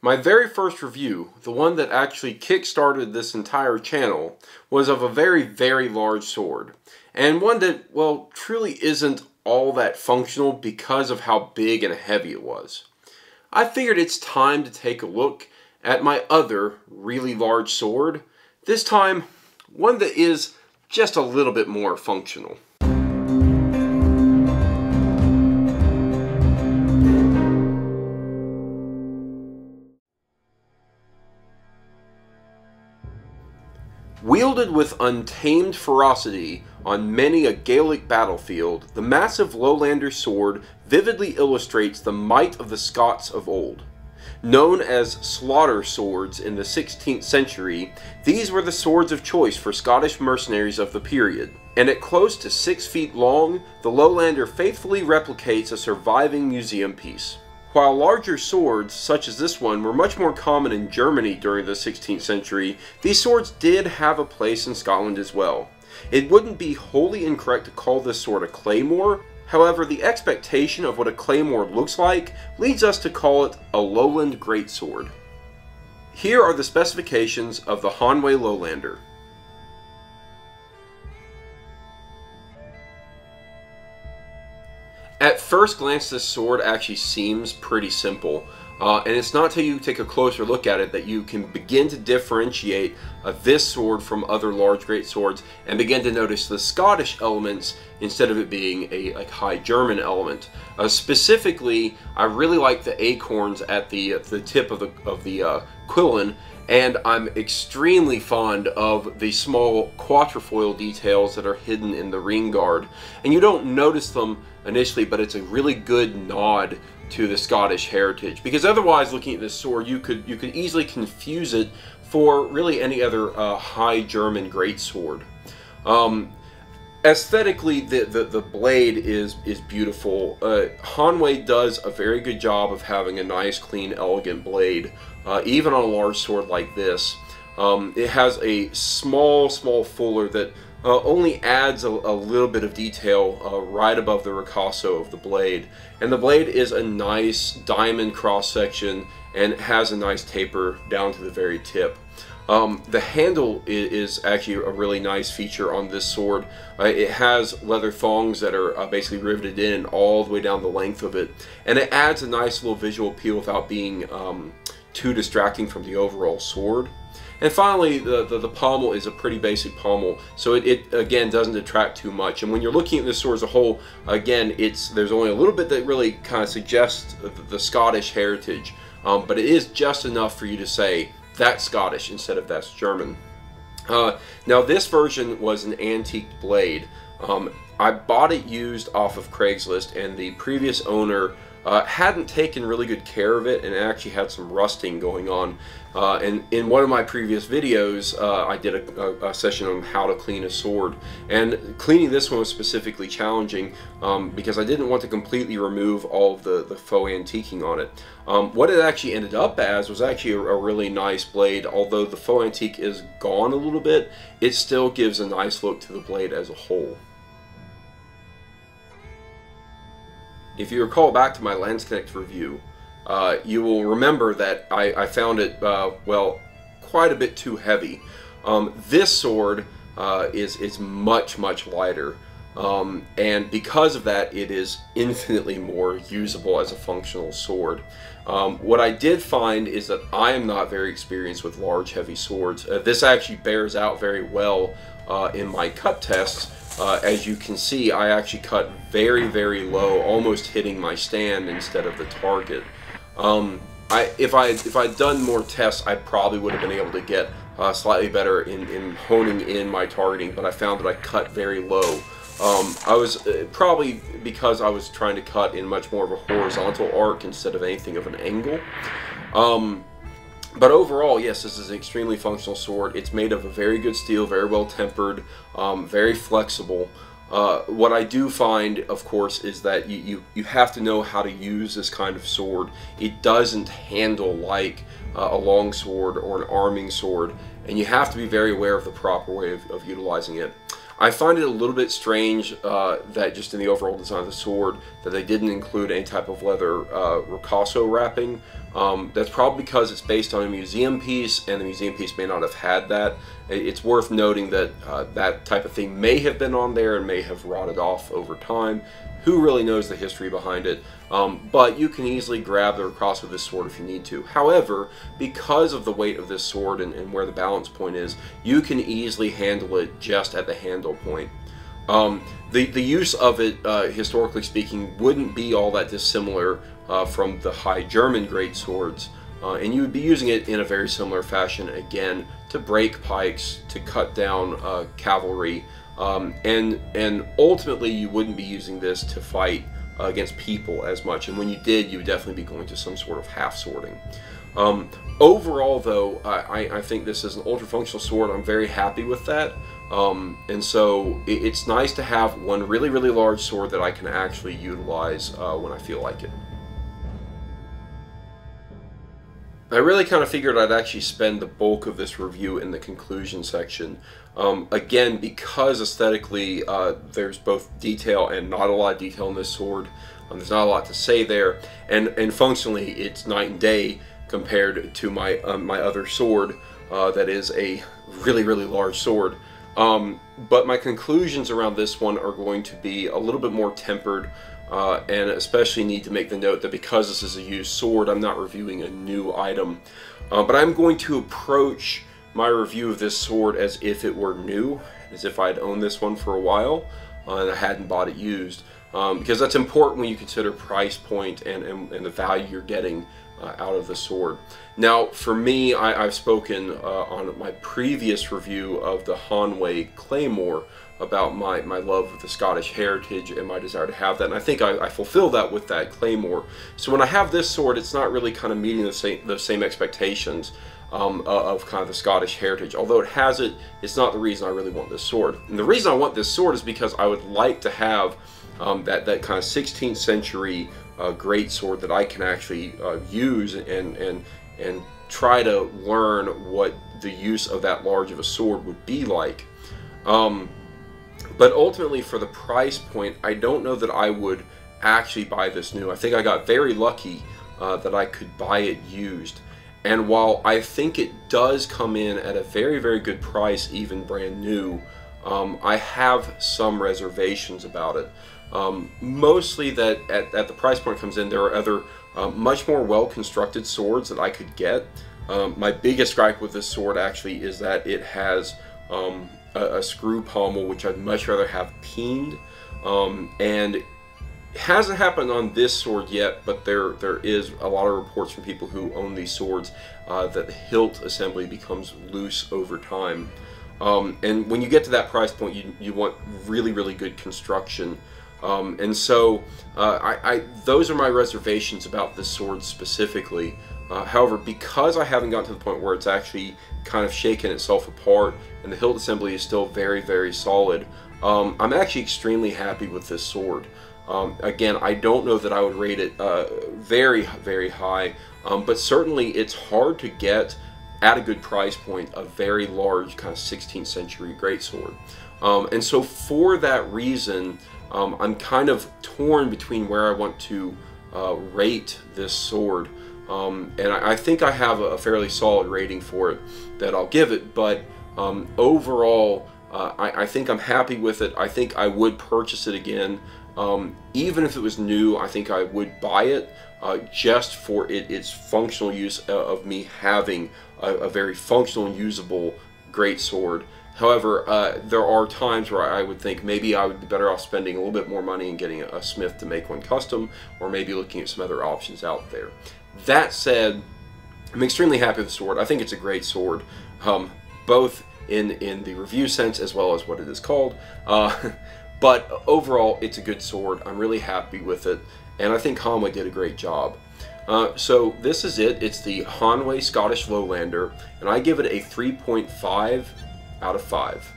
My very first review, the one that actually kick-started this entire channel, was of a very, very large sword. And one that, well, truly isn't all that functional because of how big and heavy it was. I figured it's time to take a look at my other really large sword. This time, one that is just a little bit more functional. Wielded with untamed ferocity on many a Gaelic battlefield, the massive Lowlander sword vividly illustrates the might of the Scots of old. Known as slaughter swords in the 16th century, these were the swords of choice for Scottish mercenaries of the period. And at close to 6 feet long, the Lowlander faithfully replicates a surviving museum piece. While larger swords, such as this one, were much more common in Germany during the 16th century, these swords did have a place in Scotland as well. It wouldn't be wholly incorrect to call this sword a claymore. However, the expectation of what a claymore looks like leads us to call it a lowland greatsword. Here are the specifications of the Hanwei Lowlander. At first glance, this sword actually seems pretty simple, and it's not until you take a closer look at it that you can begin to differentiate this sword from other large great swords and begin to notice the Scottish elements instead of it being a High German element. Specifically, I really like the acorns at the tip of the quillon, and I'm extremely fond of the small quatrefoil details that are hidden in the ring guard. And you don't notice them initially, but it's a really good nod to the Scottish heritage, because otherwise, looking at this sword, you could easily confuse it for really any other High German greatsword. Aesthetically, the blade is beautiful. Hanwei does a very good job of having a nice, clean, elegant blade, even on a large sword like this. It has a small fuller that only adds a little bit of detail right above the ricasso of the blade. And the blade is a nice diamond cross section and has a nice taper down to the very tip. The handle is actually a really nice feature on this sword. It has leather thongs that are basically riveted in all the way down the length of it, and it adds a nice little visual appeal without being too distracting from the overall sword. And finally, the pommel is a pretty basic pommel, so it again doesn't detract too much. And when you're looking at this sword as a whole, again, there's only a little bit that really kind of suggests the Scottish heritage, but it is just enough for you to say that's Scottish instead of that's German. Now this version was an antique blade. I bought it used off of Craigslist, and the previous owner hadn't taken really good care of it, and it actually had some rusting going on. And in one of my previous videos, I did a session on how to clean a sword, and cleaning this one was specifically challenging because I didn't want to completely remove all of the faux antiquing on it. What it actually ended up as was actually a really nice blade. Although the faux antique is gone a little bit, it still gives a nice look to the blade as a whole. If you recall back to my Landsknecht review, you will remember that I found it, well, quite a bit too heavy. This sword is much lighter, and because of that, it is infinitely more usable as a functional sword. What I did find is that I am not very experienced with large, heavy swords. This actually bears out very well in my cut tests. As you can see, I actually cut very low, almost hitting my stand instead of the target. If I'd done more tests, I probably would have been able to get slightly better in honing in my targeting, but I found that I cut very low. I was probably because I was trying to cut in much more of a horizontal arc instead of anything of an angle. But overall, yes, this is an extremely functional sword. It's made of a very good steel, very well tempered, very flexible. What I do find, of course, is that you have to know how to use this kind of sword. It doesn't handle like a long sword or an arming sword, and you have to be very aware of the proper way of utilizing it. I find it a little bit strange that just in the overall design of the sword that they didn't include any type of leather ricasso wrapping. That's probably because it's based on a museum piece, and the museum piece may not have had that. It's worth noting that that type of thing may have been on there and may have rotted off over time. Who really knows the history behind it? But you can easily grab the cross with this sword if you need to. However, because of the weight of this sword and where the balance point is, you can easily handle it just at the handle point. The use of it, historically speaking, wouldn't be all that dissimilar from the High German great swords, and you would be using it in a very similar fashion, again, to break pikes, to cut down cavalry, and ultimately you wouldn't be using this to fight against people as much, and when you did, you would definitely be going to some sort of half swording. Overall, though, I think this is an ultra functional sword. I'm very happy with that. And so it's nice to have one really, really large sword that I can actually utilize when I feel like it. I really kind of figured I'd actually spend the bulk of this review in the conclusion section. Again, because aesthetically there's both detail and not a lot of detail in this sword. There's not a lot to say there, and functionally it's night and day compared to my my other sword that is a really, really large sword. But my conclusions around this one are going to be a little bit more tempered, and especially need to make the note that because this is a used sword, I'm not reviewing a new item. But I'm going to approach my review of this sword as if it were new, as if I'd owned this one for a while and I hadn't bought it used. Because that's important when you consider price point and the value you're getting out of the sword. Now, for me, I've spoken on my previous review of the Hanwei Claymore about my love of the Scottish heritage and my desire to have that, and I think I fulfill that with that Claymore. So when I have this sword, it's not really kind of meeting the same expectations of kind of the Scottish heritage. Although it has it, it's not the reason I really want this sword. And the reason I want this sword is because I would like to have that kind of 16th century great sword that I can actually use and try to learn what the use of that large of a sword would be like. But ultimately, for the price point, I don't know that I would actually buy this new. I think I got very lucky that I could buy it used. And while I think it does come in at a very, very good price, even brand new, I have some reservations about it. Mostly that at the price point it comes in, there are other much more well-constructed swords that I could get. My biggest gripe with this sword actually is that it has a screw pommel, which I'd much rather have peened, and it hasn't happened on this sword yet, but there is a lot of reports from people who own these swords that the hilt assembly becomes loose over time. And when you get to that price point, you want really, really good construction. And so those are my reservations about this sword specifically. However, because I haven't gotten to the point where it's actually kind of shaken itself apart and the hilt assembly is still very, very solid, I'm actually extremely happy with this sword. Again, I don't know that I would rate it very, very high, but certainly it's hard to get at a good price point a very large kind of 16th century greatsword. And so for that reason, I'm kind of torn between where I want to rate this sword. And I think I have a fairly solid rating for it that I'll give it, but overall I think I'm happy with it. I think I would purchase it again. Even if it was new, I think I would buy it just for its functional use of me having a very functional and usable greatsword. However, there are times where I would think maybe I would be better off spending a little bit more money and getting a smith to make one custom, or maybe looking at some other options out there. That said, I'm extremely happy with the sword. I think it's a great sword, both in the review sense as well as what it is called. But overall, it's a good sword. I'm really happy with it, and I think Hanwei did a great job. So this is it. It's the Hanwei Scottish Lowlander, and I give it a 3.5 out of 5.